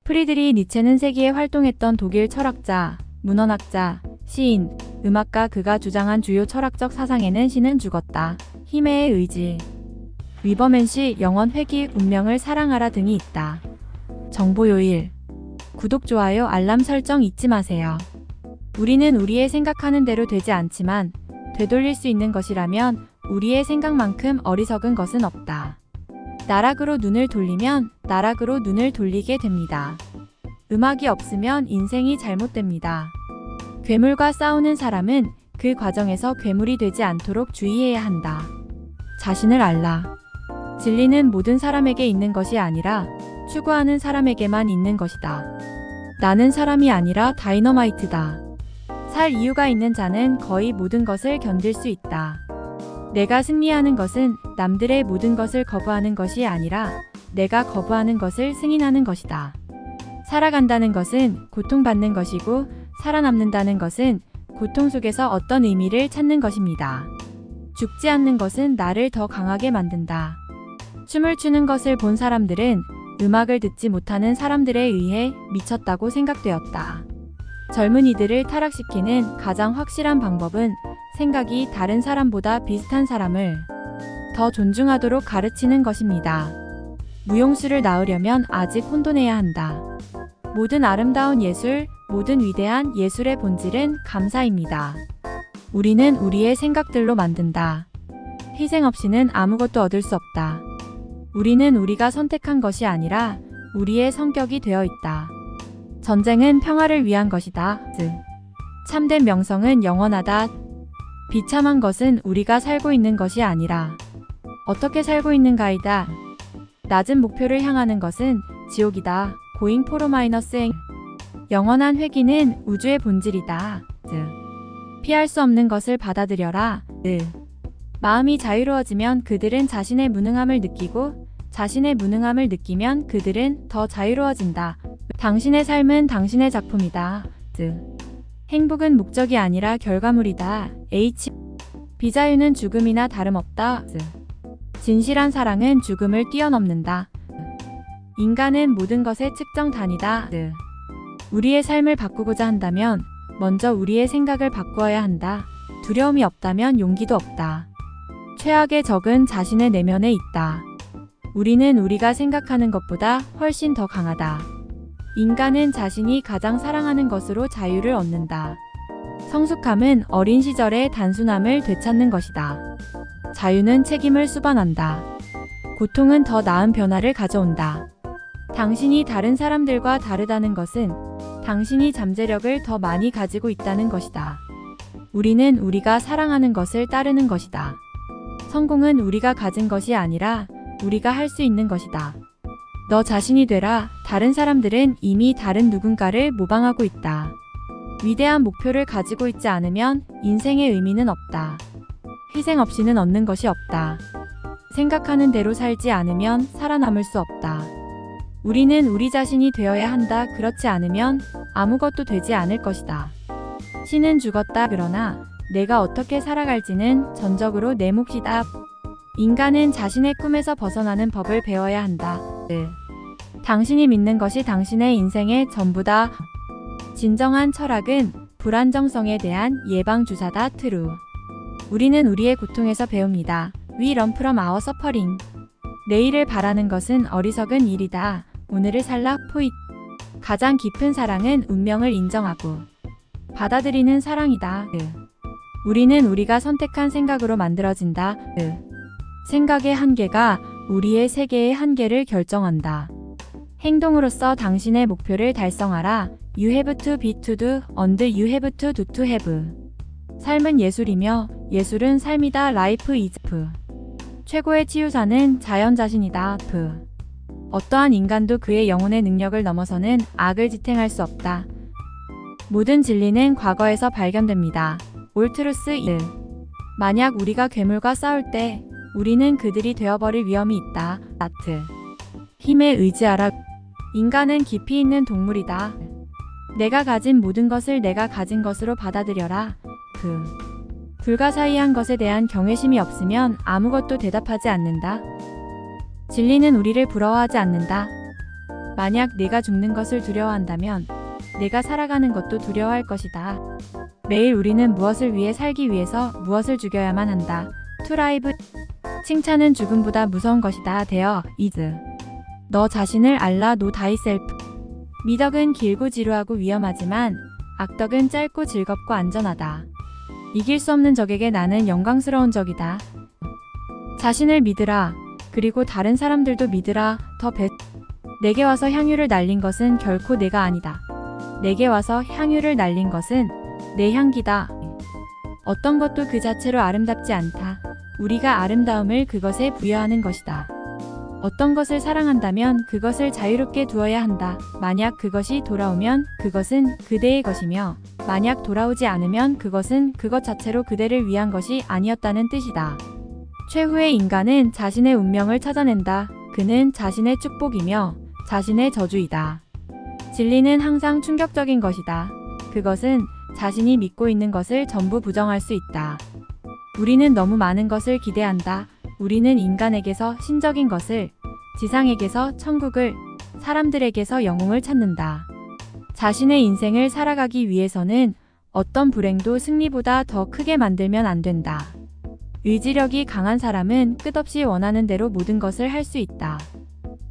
프리드리히 니체는 세기에 활동했던 독일 철학자, 문헌학자, 시인, 음악가. 그가 주장한 주요 철학적 사상에는 신은 죽었다, 힘의 의지, 위버맨시, 영원 회귀, 운명을 사랑하라 등이 있다. 정보 요일. 구독, 좋아요, 알람 설정 잊지 마세요. 우리는 우리의 생각하는 대로 되지 않지만 되돌릴 수 있는 것이라면 우리의 생각만큼 어리석은 것은 없다. 나락으로 눈을 돌리면 나락으로 눈을 돌리게 됩니다. 음악이 없으면 인생이 잘못됩니다. 괴물과 싸우는 사람은 그 과정에서 괴물이 되지 않도록 주의해야 한다. 자신을 알라. 진리는 모든 사람에게 있는 것이 아니라 추구하는 사람에게만 있는 것이다. 나는 사람이 아니라 다이너마이트다. 살 이유가 있는 자는 거의 모든 것을 견딜 수 있다. 내가 승리하는 것은 남들의 모든 것을 거부하는 것이 아니라 내가 거부하는 것을 승인하는 것이다. 살아간다는 것은 고통받는 것이고 살아남는다는 것은 고통 속에서 어떤 의미를 찾는 것입니다. 죽지 않는 것은 나를 더 강하게 만든다. 춤을 추는 것을 본 사람들은 음악을 듣지 못하는 사람들에 의해 미쳤다고 생각되었다. 젊은이들을 타락시키는 가장 확실한 방법은 생각이 다른 사람보다 비슷한 사람을 더 존중하도록 가르치는 것입니다. 무용수를 낳으려면 아직 혼돈해야 한다. 모든 아름다운 예술, 모든 위대한 예술의 본질은 감사입니다. 우리는 우리의 생각들로 만든다. 희생 없이는 아무것도 얻을 수 없다. 우리는 우리가 선택한 것이 아니라 우리의 성격이 되어 있다. 전쟁은 평화를 위한 것이다. 참된 명성은 영원하다. 비참한 것은 우리가 살고 있는 것이 아니라 어떻게 살고 있는가이다. 낮은 목표를 향하는 것은 지옥이다. Going for -N. 영원한 회귀는 우주의 본질이다. 피할 수 없는 것을 받아들여라. 마음이 자유로워지면 그들은 자신의 무능함을 느끼고 자신의 무능함을 느끼면 그들은 더 자유로워진다. 당신의 삶은 당신의 작품이다. 행복은 목적이 아니라 결과물이다. 비자유는 죽음이나 다름없다. 진실한 사랑은 죽음을 뛰어넘는다. 인간은 모든 것의 측정 단위다. 우리의 삶을 바꾸고자 한다면 먼저 우리의 생각을 바꾸어야 한다. 두려움이 없다면 용기도 없다. 최악의 적은 자신의 내면에 있다. 우리는 우리가 생각하는 것보다 훨씬 더 강하다. 인간은 자신이 가장 사랑하는 것으로 자유를 얻는다. 성숙함은 어린 시절의 단순함을 되찾는 것이다. 자유는 책임을 수반한다. 고통은 더 나은 변화를 가져온다. 당신이 다른 사람들과 다르다는 것은 당신이 잠재력을 더 많이 가지고 있다는 것이다. 우리는 우리가 사랑하는 것을 따르는 것이다. 성공은 우리가 가진 것이 아니라 우리가 할 수 있는 것이다. 너 자신이 되라. 다른 사람들은 이미 다른 누군가를 모방하고 있다. 위대한 목표를 가지고 있지 않으면 인생의 의미는 없다. 희생 없이는 얻는 것이 없다. 생각하는 대로 살지 않으면 살아남을 수 없다. 우리는 우리 자신이 되어야 한다. 그렇지 않으면 아무것도 되지 않을 것이다. 신은 죽었다. 그러나 내가 어떻게 살아갈지는 전적으로 내 몫이다. 인간은 자신의 꿈에서 벗어나는 법을 배워야 한다. 당신이 믿는 것이 당신의 인생의 전부다. 진정한 철학은 불안정성에 대한 예방주사다. 트루. 우리는 우리의 고통에서 배웁니다. We learn from our suffering. 내일을 바라는 것은 어리석은 일이다. 오늘을 살라. 포잇. 가장 깊은 사랑은 운명을 인정하고 받아들이는 사랑이다. 우리는 우리가 선택한 생각으로 만들어진다. 생각의 한계가 우리의 세계의 한계를 결정한다. 행동으로써 당신의 목표를 달성하라. You have to be to do, and you have to do to have. 삶은 예술이며 예술은 삶이다. Life is F. 최고의 치유사는 자연 자신이다. F. 어떠한 인간도 그의 영혼의 능력을 넘어서는 악을 지탱할 수 없다. 모든 진리는 과거에서 발견됩니다. All truth is. 만약 우리가 괴물과 싸울 때 우리는 그들이 되어버릴 위험이 있다. 아트. 힘에 의지하라. 인간은 깊이 있는 동물이다. 내가 가진 모든 것을 내가 가진 것으로 받아들여라. 불가사의한 것에 대한 경외심이 없으면 아무것도 대답하지 않는다. 진리는 우리를 부러워하지 않는다. 만약 내가 죽는 것을 두려워한다면 내가 살아가는 것도 두려워할 것이다. 매일 우리는 무엇을 위해 살기 위해서 무엇을 죽여야만 한다. 투라이브 칭찬은 죽음보다 무서운 것이다. 되어 이즈 너 자신을 알라 노 다이셀프 미덕은 길고 지루하고 위험하지만 악덕은 짧고 즐겁고 안전하다. 이길 수 없는 적에게 나는 영광스러운 적이다. 자신을 믿으라. 그리고 다른 사람들도 믿으라. 더 베. 내게 와서 향유를 날린 것은 결코 내가 아니다. 내게 와서 향유를 날린 것은 내 향기다. 어떤 것도 그 자체로 아름답지 않다. 우리가 아름다움을 그것에 부여하는 것이다. 어떤 것을 사랑한다면 그것을 자유롭게 두어야 한다. 만약 그것이 돌아오면 그것은 그대의 것이며 만약 돌아오지 않으면 그것은 그것 자체로 그대를 위한 것이 아니었다는 뜻이다. 최후의 인간은 자신의 운명을 찾아낸다. 그는 자신의 축복이며 자신의 저주이다. 진리는 항상 충격적인 것이다. 그것은 자신이 믿고 있는 것을 전부 부정할 수 있다. 우리는 너무 많은 것을 기대한다. 우리는 인간에게서 신적인 것을, 지상에게서 천국을, 사람들에게서 영웅을 찾는다. 자신의 인생을 살아가기 위해서는 어떤 불행도 승리보다 더 크게 만들면 안 된다. 의지력이 강한 사람은 끝없이 원하는 대로 모든 것을 할 수 있다.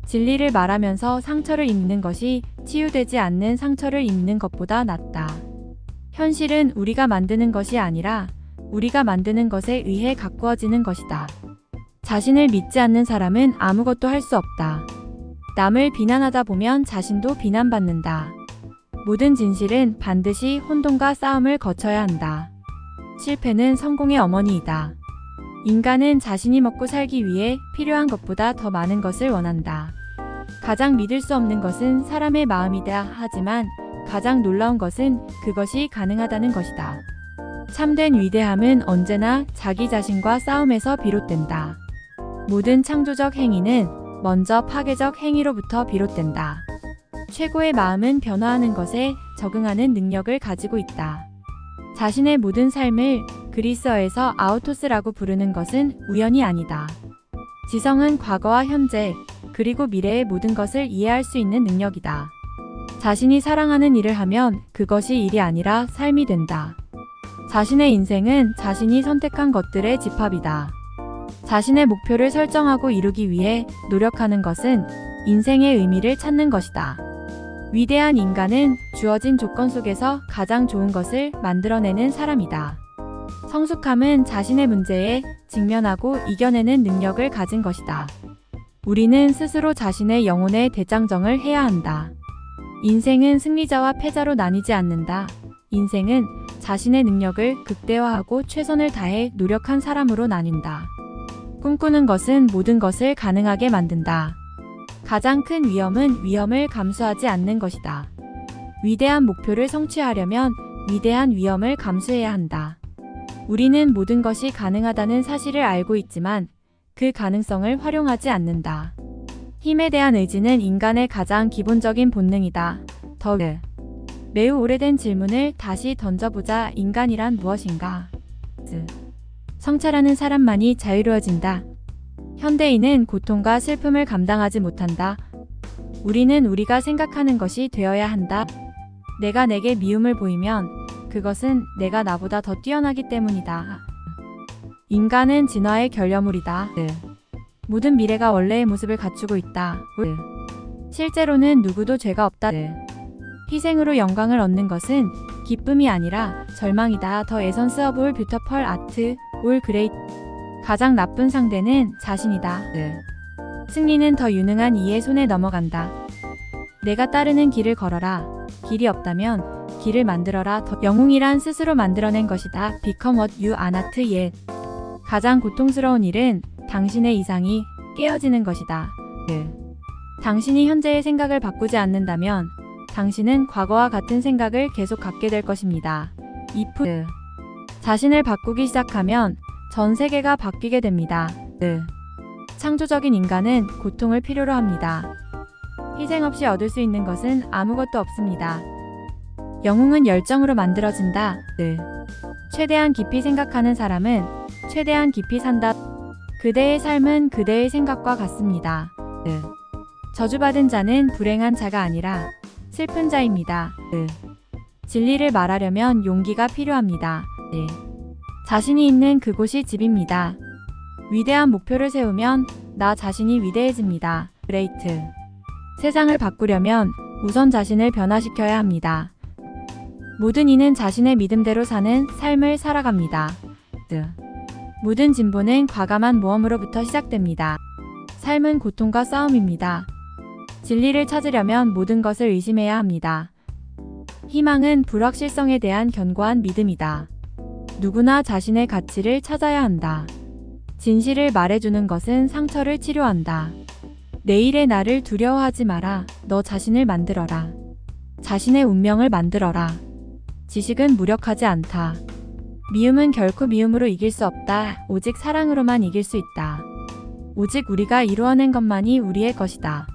진리를 말하면서 상처를 입는 것이 치유되지 않는 상처를 입는 것보다 낫다. 현실은 우리가 만드는 것이 아니라 우리가 만드는 것에 의해 가꾸어지는 것이다. 자신을 믿지 않는 사람은 아무것도 할 수 없다. 남을 비난하다 보면 자신도 비난받는다. 모든 진실은 반드시 혼돈과 싸움을 거쳐야 한다. 실패는 성공의 어머니이다. 인간은 자신이 먹고 살기 위해 필요한 것보다 더 많은 것을 원한다. 가장 믿을 수 없는 것은 사람의 마음이다. 하지만 가장 놀라운 것은 그것이 가능하다는 것이다. 참된 위대함은 언제나 자기 자신과 싸움에서 비롯된다. 모든 창조적 행위는 먼저 파괴적 행위로부터 비롯된다. 최고의 마음은 변화하는 것에 적응하는 능력을 가지고 있다. 자신의 모든 삶을 그리스어에서 아우토스라고 부르는 것은 우연이 아니다. 지성은 과거와 현재, 그리고 미래의 모든 것을 이해할 수 있는 능력이다. 자신이 사랑하는 일을 하면 그것이 일이 아니라 삶이 된다. 자신의 인생은 자신이 선택한 것들의 집합이다. 자신의 목표를 설정하고 이루기 위해 노력하는 것은 인생의 의미를 찾는 것이다. 위대한 인간은 주어진 조건 속에서 가장 좋은 것을 만들어내는 사람이다. 성숙함은 자신의 문제에 직면하고 이겨내는 능력을 가진 것이다. 우리는 스스로 자신의 영혼의 대장정을 해야 한다. 인생은 승리자와 패자로 나뉘지 않는다. 인생은 자신의 능력을 극대화하고 최선을 다해 노력한 사람으로 나뉜다. 꿈꾸는 것은 모든 것을 가능하게 만든다. 가장 큰 위험은 위험을 감수하지 않는 것이다. 위대한 목표를 성취하려면 위대한 위험을 감수해야 한다. 우리는 모든 것이 가능하다는 사실을 알고 있지만 그 가능성을 활용하지 않는다. 힘에 대한 의지는 인간의 가장 기본적인 본능이다. 매우 오래된 질문을 다시 던져보자. 인간이란 무엇인가? 성찰하는 사람만이 자유로워진다. 현대인은 고통과 슬픔을 감당하지 못한다. 우리는 우리가 생각하는 것이 되어야 한다. 내가 내게 미움을 보이면 그것은 내가 나보다 더 뛰어나기 때문이다. 인간은 진화의 결과물이다. 모든 미래가 원래의 모습을 갖추고 있다. 실제로는 누구도 죄가 없다. 희생으로 영광을 얻는 것은 기쁨이 아니라 절망이다. 더 에선스 오브 올 뷰티풀 아트 올 그레이트. 가장 나쁜 상대는 자신이다. 승리는 더 유능한 이의 손에 넘어간다. 내가 따르는 길을 걸어라. 길이 없다면 길을 만들어라. 더 영웅이란 스스로 만들어낸 것이다. Become what you are not yet. 가장 고통스러운 일은 당신의 이상이 깨어지는 것이다. 당신이 현재의 생각을 바꾸지 않는다면 당신은 과거와 같은 생각을 계속 갖게 될 것입니다. if 자신을 바꾸기 시작하면 전 세계가 바뀌게 됩니다. 창조적인 인간은 고통을 필요로 합니다. 희생 없이 얻을 수 있는 것은 아무것도 없습니다. 영웅은 열정으로 만들어진다. 최대한 깊이 생각하는 사람은 최대한 깊이 산다. 그대의 삶은 그대의 생각과 같습니다. 저주받은 자는 불행한 자가 아니라 슬픈 자입니다. 진리를 말하려면 용기가 필요합니다. 자신이 있는 그곳이 집입니다. 위대한 목표를 세우면 나 자신이 위대해집니다. 그레이트. 세상을 바꾸려면 우선 자신을 변화시켜야 합니다. 모든 이는 자신의 믿음대로 사는 삶을 살아갑니다. 모든 진보는 과감한 모험으로부터 시작됩니다. 삶은 고통과 싸움입니다. 진리를 찾으려면 모든 것을 의심해야 합니다. 희망은 불확실성에 대한 견고한 믿음이다. 누구나 자신의 가치를 찾아야 한다. 진실을 말해주는 것은 상처를 치료한다. 내일의 나를 두려워하지 마라. 너 자신을 만들어라. 자신의 운명을 만들어라. 지식은 무력하지 않다. 미움은 결코 미움으로 이길 수 없다. 오직 사랑으로만 이길 수 있다. 오직 우리가 이루어낸 것만이 우리의 것이다.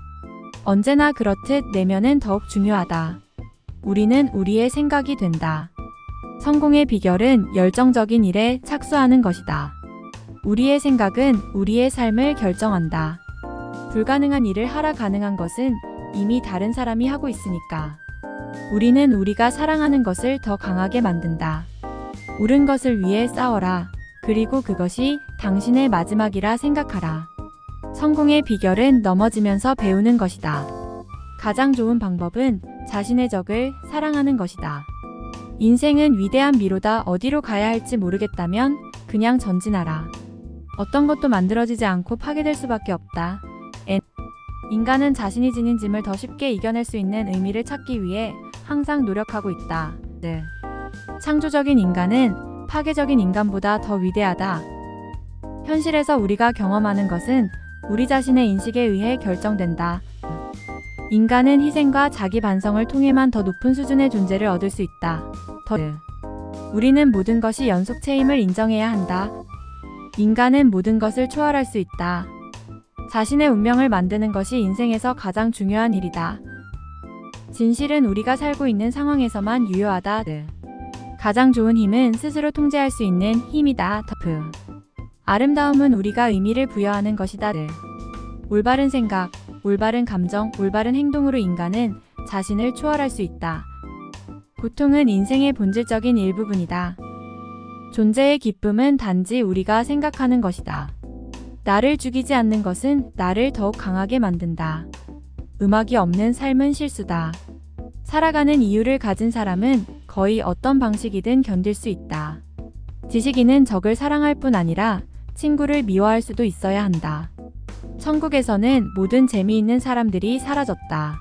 언제나 그렇듯 내면은 더욱 중요하다. 우리는 우리의 생각이 된다. 성공의 비결은 열정적인 일에 착수하는 것이다. 우리의 생각은 우리의 삶을 결정한다. 불가능한 일을 하라 가능한 것은 이미 다른 사람이 하고 있으니까. 우리는 우리가 사랑하는 것을 더 강하게 만든다. 옳은 것을 위해 싸워라. 그리고 그것이 당신의 마지막이라 생각하라. 성공의 비결은 넘어지면서 배우는 것이다. 가장 좋은 방법은 자신의 적을 사랑하는 것이다. 인생은 위대한 미로다. 어디로 가야 할지 모르겠다면 그냥 전진하라. 어떤 것도 만들어지지 않고 파괴될 수밖에 없다. 인간은 자신이 지닌 짐을 더 쉽게 이겨낼 수 있는 의미를 찾기 위해 항상 노력하고 있다. 창조적인 인간은 파괴적인 인간보다 더 위대하다. 현실에서 우리가 경험하는 것은 우리 자신의 인식에 의해 결정된다. 인간은 희생과 자기 반성을 통해만 더 높은 수준의 존재를 얻을 수 있다. 우리는 모든 것이 연속체임을 인정해야 한다. 인간은 모든 것을 초월할 수 있다. 자신의 운명을 만드는 것이 인생에서 가장 중요한 일이다. 진실은 우리가 살고 있는 상황에서만 유효하다. 가장 좋은 힘은 스스로 통제할 수 있는 힘이다. 아름다움은 우리가 의미를 부여하는 것이다. 올바른 생각, 올바른 감정, 올바른 행동으로 인간은 자신을 초월할 수 있다. 고통은 인생의 본질적인 일부분이다. 존재의 기쁨은 단지 우리가 생각하는 것이다. 나를 죽이지 않는 것은 나를 더욱 강하게 만든다. 음악이 없는 삶은 실수다. 살아가는 이유를 가진 사람은 거의 어떤 방식이든 견딜 수 있다. 지식인은 적을 사랑할 뿐 아니라 친구를 미워할 수도 있어야 한다. 천국에서는 모든 재미있는 사람들이 사라졌다.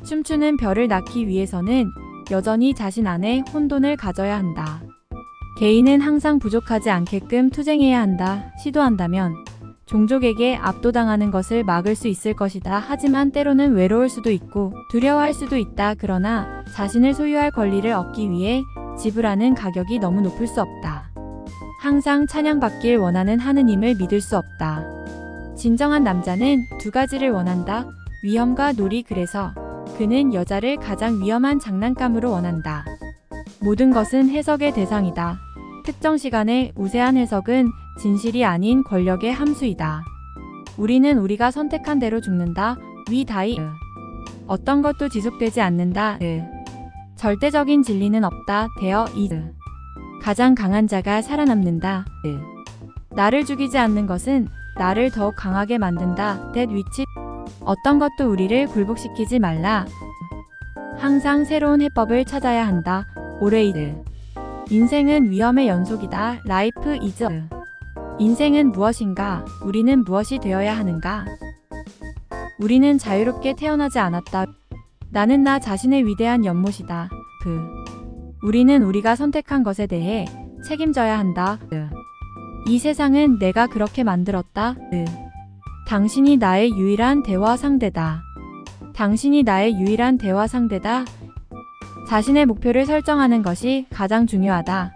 춤추는 별을 낳기 위해서는 여전히 자신 안에 혼돈을 가져야 한다. 개인은 항상 부족하지 않게끔 투쟁해야 한다. 시도한다면 종족에게 압도당하는 것을 막을 수 있을 것이다. 하지만 때로는 외로울 수도 있고 두려워할 수도 있다. 그러나 자신을 소유할 권리를 얻기 위해 지불하는 가격이 너무 높을 수 없다. 항상 찬양받길 원하는 하느님을 믿을 수 없다. 진정한 남자는 두 가지를 원한다. 위험과 놀이. 그래서 그는 여자를 가장 위험한 장난감으로 원한다. 모든 것은 해석의 대상이다. 특정 시간의 우세한 해석은 진실이 아닌 권력의 함수이다. 우리는 우리가 선택한 대로 죽는다. We die. 어떤 것도 지속되지 않는다. 절대적인 진리는 없다. There is. 가장 강한 자가 살아남는다. 나를 죽이지 않는 것은 나를 더욱 강하게 만든다. That which. 어떤 것도 우리를 굴복시키지 말라. 항상 새로운 해법을 찾아야 한다. Always. 인생은 위험의 연속이다. Life is. 인생은 무엇인가? 우리는 무엇이 되어야 하는가? 우리는 자유롭게 태어나지 않았다. 나는 나 자신의 위대한 연못이다. 우리는 우리가 선택한 것에 대해 책임져야 한다. 이 세상은 내가 그렇게 만들었다. 당신이 나의 유일한 대화 상대다. 당신이 나의 유일한 대화 상대다. 자신의 목표를 설정하는 것이 가장 중요하다.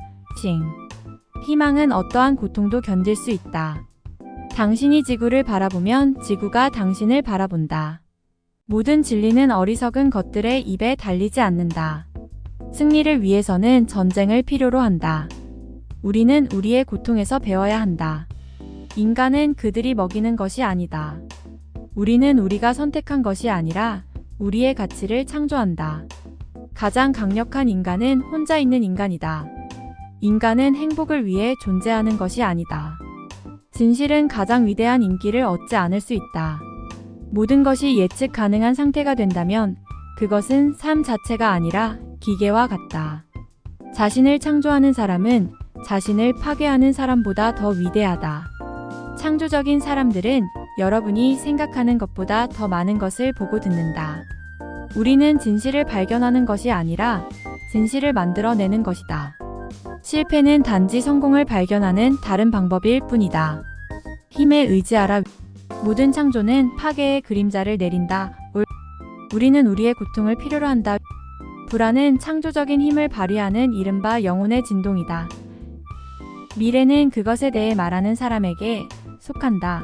희망은 어떠한 고통도 견딜 수 있다. 당신이 지구를 바라보면 지구가 당신을 바라본다. 모든 진리는 어리석은 것들의 입에 달리지 않는다. 승리를 위해서는 전쟁을 필요로 한다. 우리는 우리의 고통에서 배워야 한다. 인간은 그들이 먹이는 것이 아니다. 우리는 우리가 선택한 것이 아니라 우리의 가치를 창조한다. 가장 강력한 인간은 혼자 있는 인간이다. 인간은 행복을 위해 존재하는 것이 아니다. 진실은 가장 위대한 인기를 얻지 않을 수 있다. 모든 것이 예측 가능한 상태가 된다면 그것은 삶 자체가 아니라 기계와 같다. 자신을 창조하는 사람은 자신을 파괴하는 사람보다 더 위대하다. 창조적인 사람들은 여러분이 생각하는 것보다 더 많은 것을 보고 듣는다. 우리는 진실을 발견하는 것이 아니라 진실을 만들어내는 것이다. 실패는 단지 성공을 발견하는 다른 방법일 뿐이다. 힘에 의지하라. 모든 창조는 파괴의 그림자를 내린다. 우리는 우리의 고통을 필요로 한다. 불안은 창조적인 힘을 발휘하는 이른바 영혼의 진동이다. 미래는 그것에 대해 말하는 사람에게 속한다.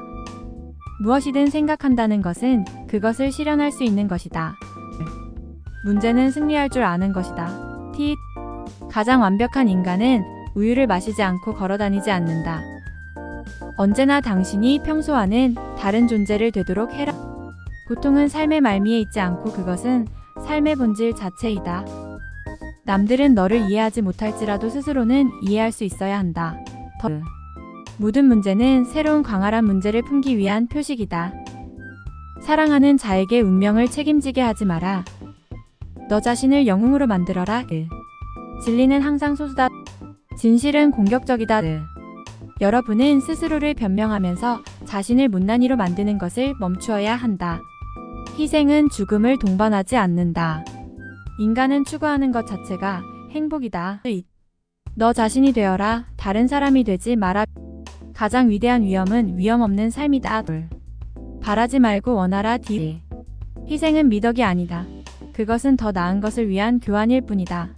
무엇이든 생각한다는 것은 그것을 실현할 수 있는 것이다. 문제는 승리할 줄 아는 것이다. 가장 완벽한 인간은 우유를 마시지 않고 걸어다니지 않는다. 언제나 당신이 평소와는 다른 존재를 되도록 해라. 고통은 삶의 말미에 있지 않고 그것은 삶의 본질 자체이다. 남들은 너를 이해하지 못할지라도 스스로는 이해할 수 있어야 한다. 모든 문제는 새로운 광활한 문제를 품기 위한 표식이다. 사랑하는 자에게 운명을 책임지게 하지 마라. 너 자신을 영웅으로 만들어라. 진리는 항상 소수다. 진실은 공격적이다. 여러분은 스스로를 변명하면서 자신을 못난이로 만드는 것을 멈추어야 한다. 희생은 죽음을 동반하지 않는다. 인간은 추구하는 것 자체가 행복이다. 너 자신이 되어라. 다른 사람이 되지 마라. 가장 위대한 위험은 위험 없는 삶이다. 바라지 말고 원하라. 희생은 미덕이 아니다. 그것은 더 나은 것을 위한 교환일 뿐이다.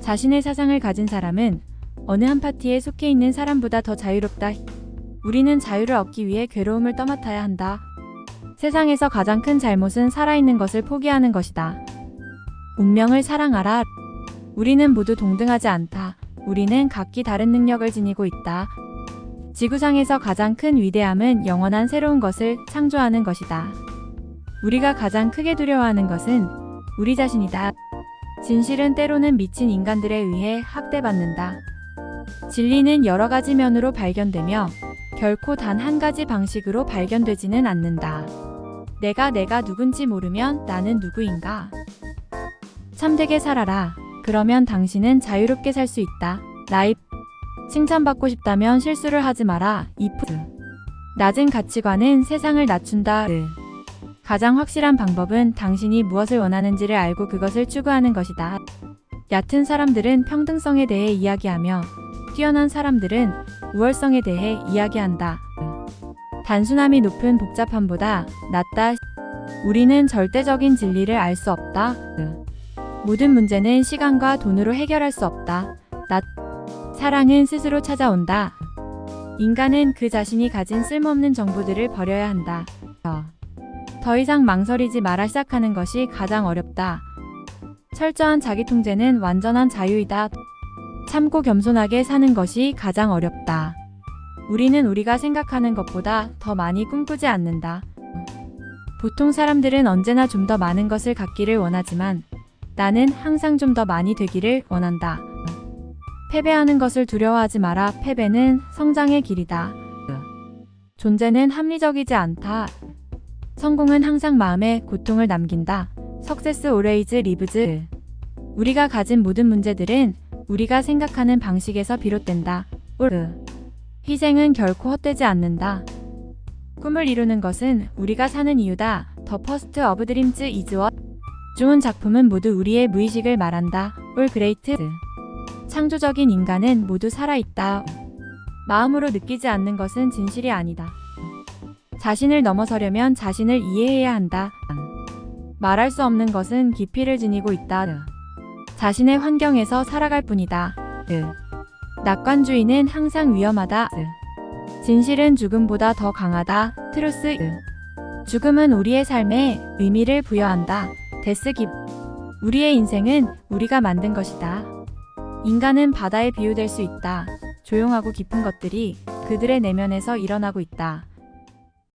자신의 사상을 가진 사람은 어느 한 파티에 속해 있는 사람보다 더 자유롭다. 우리는 자유를 얻기 위해 괴로움을 떠맡아야 한다. 세상에서 가장 큰 잘못은 살아있는 것을 포기하는 것이다. 운명을 사랑하라. 우리는 모두 동등하지 않다. 우리는 각기 다른 능력을 지니고 있다. 지구상에서 가장 큰 위대함은 영원한 새로운 것을 창조하는 것이다. 우리가 가장 크게 두려워하는 것은 우리 자신이다. 진실은 때로는 미친 인간들에 의해 학대받는다. 진리는 여러 가지 면으로 발견되며 결코 단 한 가지 방식으로 발견되지는 않는다. 내가 누군지 모르면 나는 누구인가? 참되게 살아라. 그러면 당신은 자유롭게 살 수 있다. 칭찬받고 싶다면 실수를 하지 마라. 낮은 가치관은 세상을 낮춘다. 가장 확실한 방법은 당신이 무엇을 원하는지를 알고 그것을 추구하는 것이다. 얕은 사람들은 평등성에 대해 이야기하며 뛰어난 사람들은 우월성에 대해 이야기한다. 단순함이 높은 복잡함보다 낫다. 우리는 절대적인 진리를 알 수 없다. 모든 문제는 시간과 돈으로 해결할 수 없다. 사랑은 스스로 찾아온다. 인간은 그 자신이 가진 쓸모없는 정보들을 버려야 한다. 더 이상 망설이지 마라. 시작하는 것이 가장 어렵다. 철저한 자기통제는 완전한 자유이다. 참고 겸손하게 사는 것이 가장 어렵다. 우리는 우리가 생각하는 것보다 더 많이 꿈꾸지 않는다. 보통 사람들은 언제나 좀 더 많은 것을 갖기를 원하지만 나는 항상 좀 더 많이 되기를 원한다. 패배하는 것을 두려워하지 마라. 패배는 성장의 길이다. 존재는 합리적이지 않다. 성공은 항상 마음에 고통을 남긴다. Success always lives. 우리가 가진 모든 문제들은 우리가 생각하는 방식에서 비롯된다. 희생은 결코 헛되지 않는다. 꿈을 이루는 것은 우리가 사는 이유다. The first of dreams is what? 좋은 작품은 모두 우리의 무의식을 말한다. All great. 창조적인 인간은 모두 살아있다. 마음으로 느끼지 않는 것은 진실이 아니다. 자신을 넘어서려면 자신을 이해해야 한다. 말할 수 없는 것은 깊이를 지니고 있다. 자신의 환경에서 살아갈 뿐이다. 낙관주의는 항상 위험하다. 진실은 죽음보다 더 강하다. 트루스. 죽음은 우리의 삶에 의미를 부여한다. 데스깁. 우리의 인생은 우리가 만든 것이다. 인간은 바다에 비유될 수 있다. 조용하고 깊은 것들이 그들의 내면에서 일어나고 있다.